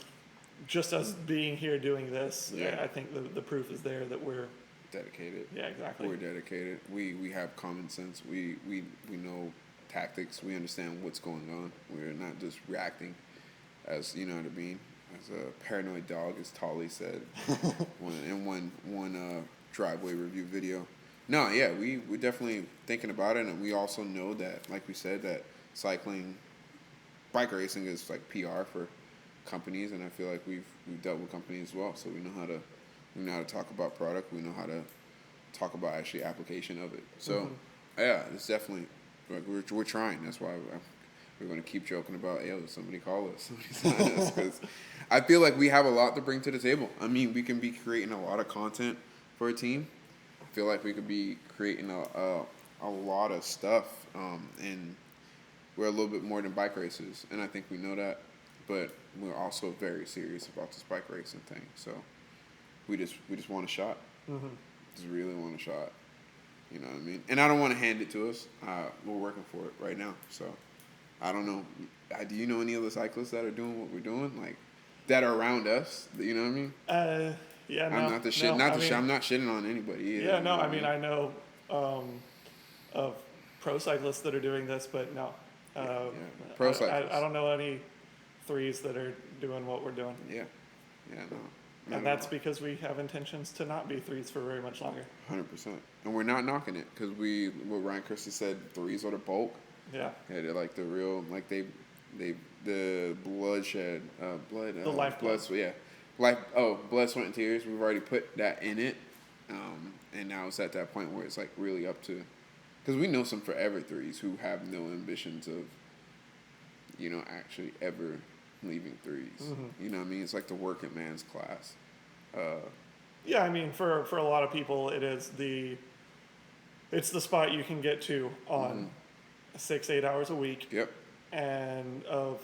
just us being here doing this, Yeah. I think the proof is there that we're dedicated. Yeah, exactly. We're dedicated. We have common sense. We know tactics. We understand what's going on. We're not just reacting, as you know what I mean, as a paranoid dog, as Tolly said in one driveway review video. No, yeah, we're definitely thinking about it, and we also know that, like we said, that bike racing is like PR for companies, and I feel like we've dealt with companies as well, so we know how to talk about product. We know how to talk about actually application of it. So, yeah, it's definitely like we're trying. That's why we're going to keep joking about, yo, somebody call us, somebody sign us, because I feel like we have a lot to bring to the table. I mean, we can be creating a lot of content for a team. I feel like we could be creating a lot of stuff, and we're a little bit more than bike racers, and I think we know that. But we're also very serious about this bike racing thing. So we just want a shot. Just really want a shot. You know what I mean? And I don't want to hand it to us. We're working for it right now. So I don't know. Do you know any other cyclists that are doing what we're doing, like that are around us? You know what I mean? Yeah. I'm not the shit. I'm not shitting on anybody either. Yeah. No. I mean, I know of pro cyclists that are doing this, but no. Pro cyclists. I don't know any threes that are doing what we're doing. Yeah. No. And that's because we have intentions to not be threes for very much longer. 100%. And we're not knocking it, because what Ryan Christie said, threes are the bulk. Yeah. They're like the real, like the bloodshed, the lifeblood. Blood, sweat, and tears. We've already put that in it. And now it's at that point where it's like really up to, because we know some forever threes who have no ambitions of, actually ever leaving threes. You know what I mean? It's like the working man's class. Yeah, I mean, for a lot of people, it's the spot you can get to on 6-8 hours a week. Yep. And of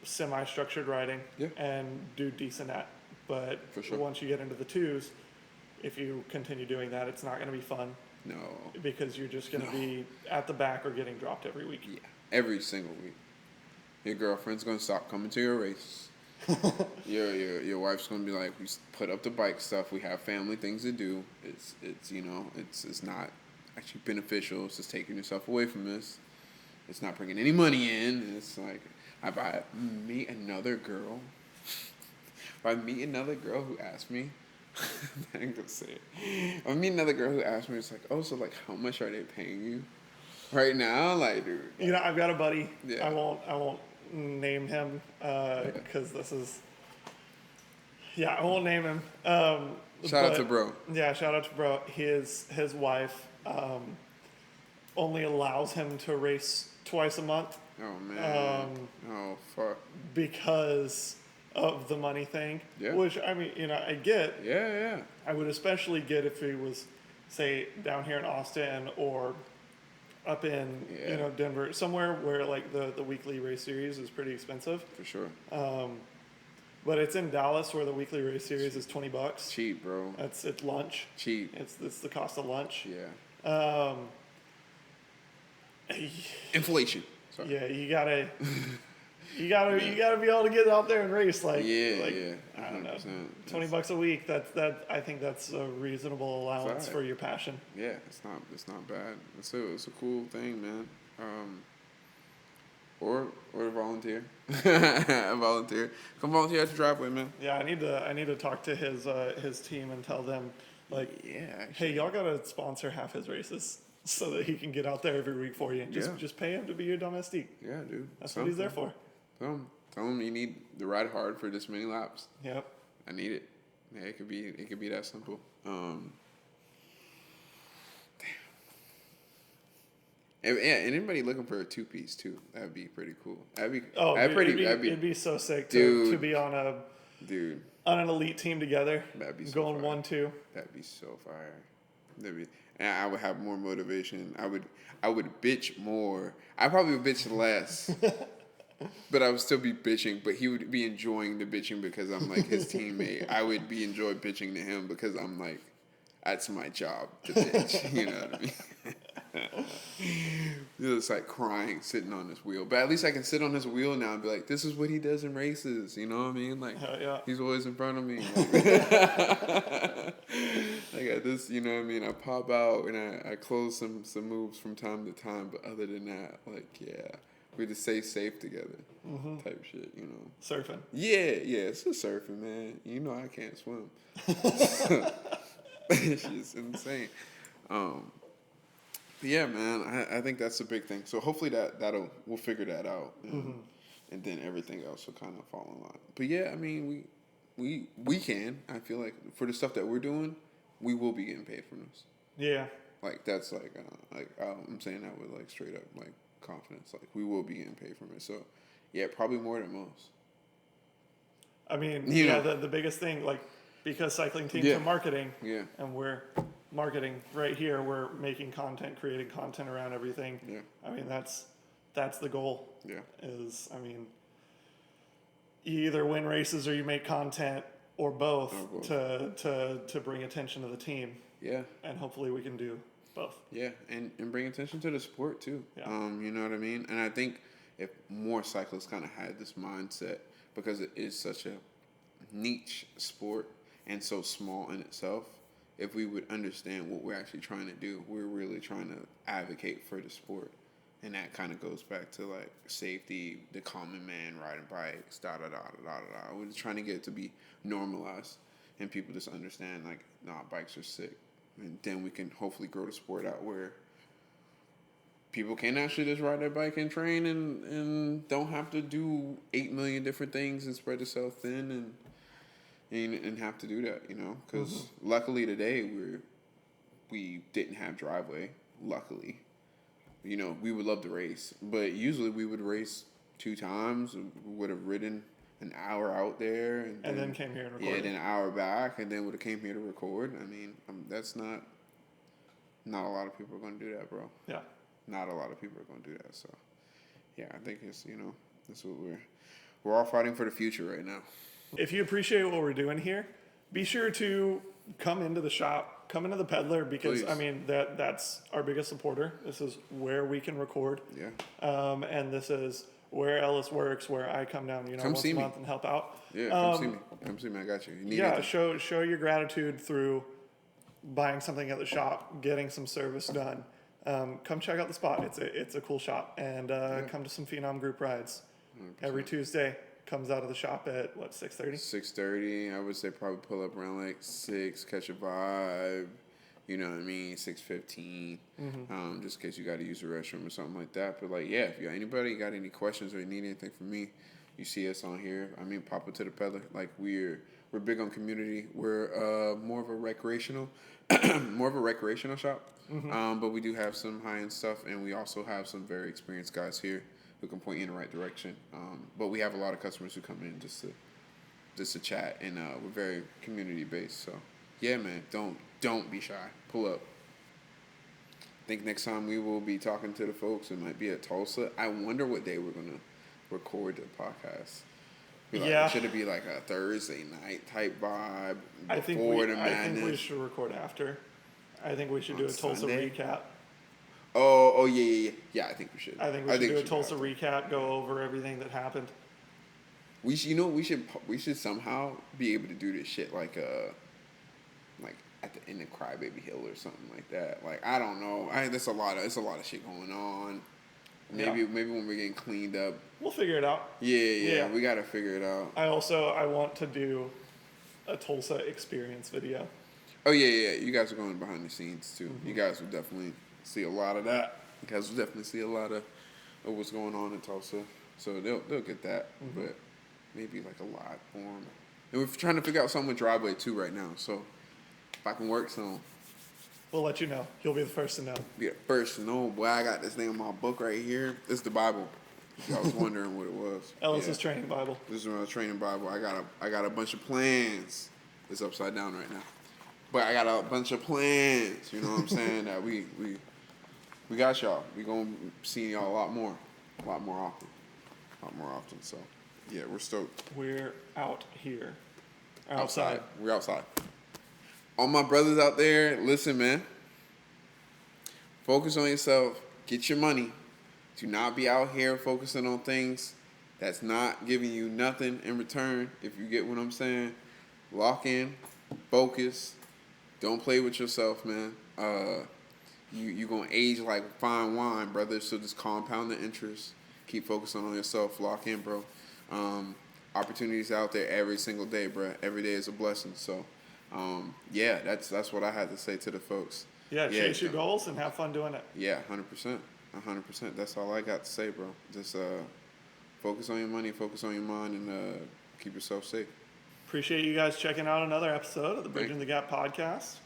semi-structured riding. Yeah. And do decent at. But for sure. Once you get into the twos, if you continue doing that, it's not going to be fun. No. Because you're just going to be at the back or getting dropped every week. Yeah, every single week. Your girlfriend's gonna stop coming to your race. your wife's gonna be like, we put up the bike stuff. We have family things to do. It's not actually beneficial. It's just taking yourself away from this. It's not bringing any money in. It's like, if I meet another girl who asks me, I ain't gonna say it. If I meet another girl who asks me, it's like, oh, so like, how much are they paying you right now? Like, dude. I've got a buddy. Yeah. I won't name him because this is. Yeah, I won't name him. Shout out to bro. Yeah, shout out to bro. His wife only allows him to race twice a month. Oh man. Oh fuck. Because of the money thing. Yeah. Which, I mean, I get. Yeah. I would especially get if he was, say, down here in Austin or up in, Denver, somewhere where like the weekly race series is pretty expensive. For sure. But it's in Dallas where the weekly race series is $20. Cheap, bro. It's lunch. Cheap. It's the cost of lunch. Yeah. Inflation. Sorry. Yeah, you gotta be able to get out there and race. I don't know, 20 bucks a week. I think that's a reasonable allowance for your passion. Yeah, it's not bad. It's a cool thing, man. Or volunteer. Volunteer. Come volunteer at the driveway, man. Yeah, I need to talk to his team and tell them hey, y'all gotta sponsor half his races so that he can get out there every week for you. Just pay him to be your domestique. Yeah, dude. That's what he's there for. Tell him you need to ride hard for this many laps. Yep. I need it. Yeah, it could be that simple. Damn. And anybody looking for a 2-piece too, that'd be pretty cool. It'd be so sick to be on an elite team together. That'd be so going fire. 1-2. That'd be so fire. And I would have more motivation. I would bitch more. I probably would bitch less. But I would still be bitching, but he would be enjoying the bitching because I'm like his teammate. I would be enjoying bitching to him because I'm like, that's my job to bitch. You know what I mean? Just like crying, sitting on his wheel. But at least I can sit on his wheel now and be like, this is what he does in races. You know what I mean? Like, he's always in front of me. I got this, you know what I mean? I pop out and I close some moves from time to time. But other than that, like, we just stay safe together, type shit, Surfing. Yeah, it's just surfing, man. You know I can't swim. It's just insane. But yeah, man, I think that's a big thing. So hopefully we'll figure that out, and then everything else will kind of fall in line. But yeah, I mean, we can. I feel like for the stuff that we're doing, we will be getting paid from this. Yeah. Like that's I'm saying that with like straight up like confidence. Like we will be getting paid from it. So yeah, probably more than most. I mean, the biggest thing, like, because cycling teams are marketing, and we're marketing right here, we're making content, creating content around everything. Yeah. I mean, that's the goal. Yeah. You either win races or you make content or both. To bring attention to the team. Yeah. And hopefully we can do both. Yeah, and bring attention to the sport too. Yeah. You know what I mean? And I think if more cyclists kind of had this mindset, because it is such a niche sport and so small in itself, if we would understand what we're actually trying to do, we're really trying to advocate for the sport. And that kind of goes back to like safety, the common man riding bikes, We're just trying to get it to be normalized and people just understand like, nah, bikes are sick. And then we can hopefully grow the sport out where people can actually just ride their bike and train and don't have to do 8 million different things and spread themselves thin and have to do that, because luckily today we didn't have driveway. Luckily, we would love to race, but usually we would race 2 times. We would have ridden an hour out there and then came here and recorded. Yeah, then an hour back, and then would have came here to record. I mean, that's not a lot of people are going to do that, bro. Yeah. Not a lot of people are going to do that. So, yeah, I think it's, that's what we're all fighting for the future right now. If you appreciate what we're doing here, be sure to come into the shop, come into the Peddler, because, please. I mean, that's our biggest supporter. This is where we can record. Yeah. And this is where Ellis works, where I come down, once a month and help out. Yeah, come see me. Come see me. I got you. Show your gratitude through buying something at the shop, getting some service done. Come check out the spot. It's a cool shop, and come to some Phenom group rides 100%. Every Tuesday. Comes out of the shop at 6:30. 6:30. I would say probably pull up around like 6, catch a vibe. You know what I mean? 6:15. Just in case you got to use the restroom or something like that. But like, if you anybody got any questions or you need anything from me, you see us on here. I mean, pop up to the Peddler. Like we're we're big on community. We're more of a recreational, shop. But we do have some high end stuff, and we also have some very experienced guys here who can point you in the right direction. But we have a lot of customers who come in just to chat, and we're very community based. So yeah, man, don't be shy. Pull up. I think next time we will be talking to the folks. It might be at Tulsa. I wonder what day we're gonna record the podcast. Should it be like a Thursday night type vibe before the madness? I think we should record after. I think we should do a Tulsa Sunday? recap. Oh yeah. I think we should. I think we should do a Tulsa recap. Go over everything that happened. We should somehow be able to do this shit like at the end of Crybaby Hill or something like that. Like I don't know. There's a lot of shit going on. Maybe when we're getting cleaned up. We'll figure it out. Yeah. We gotta figure it out. I want to do a Tulsa experience video. Oh yeah. You guys are going behind the scenes too. You guys will definitely see a lot of that. You guys will definitely see a lot of what's going on in Tulsa. So they'll get that. But maybe like a live form. And we're trying to figure out something with Driveway too right now. So if I can work some. We'll let you know. You'll be the first to know. Be the first to know. Boy, I got this thing in my book right here. This is the Bible. I was wondering what it was. Ellis's training Bible. This is my training Bible. I got a bunch of plans. It's upside down right now. But I got a bunch of plans. You know what I'm saying? That we got y'all. We gonna see y'all a lot more often. So yeah, we're stoked. We're out here. Outside. We're outside. All my brothers out there, listen, man. Focus on yourself. Get your money. Do not be out here focusing on things that's not giving you nothing in return, if you get what I'm saying. Lock in. Focus. Don't play with yourself, man. You're going to age like fine wine, brother, so just compound the interest. Keep focusing on yourself. Lock in, bro. Opportunities out there every single day, bro. Every day is a blessing, so... yeah, that's what I had to say to the folks. Yeah, chase your goals and have fun doing it. Yeah, 100%. 100%. That's all I got to say, bro. Just focus on your money, focus on your mind, and keep yourself safe. Appreciate you guys checking out another episode of the Bridging the Gap podcast.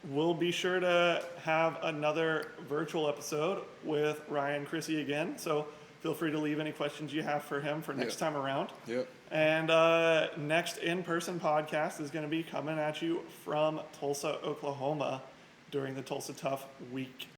We'll be sure to have another virtual episode with Ryan Chrissy again, so feel free to leave any questions you have for him for next time around. Yep. And next in-person podcast is going to be coming at you from Tulsa, Oklahoma during the Tulsa Tough week.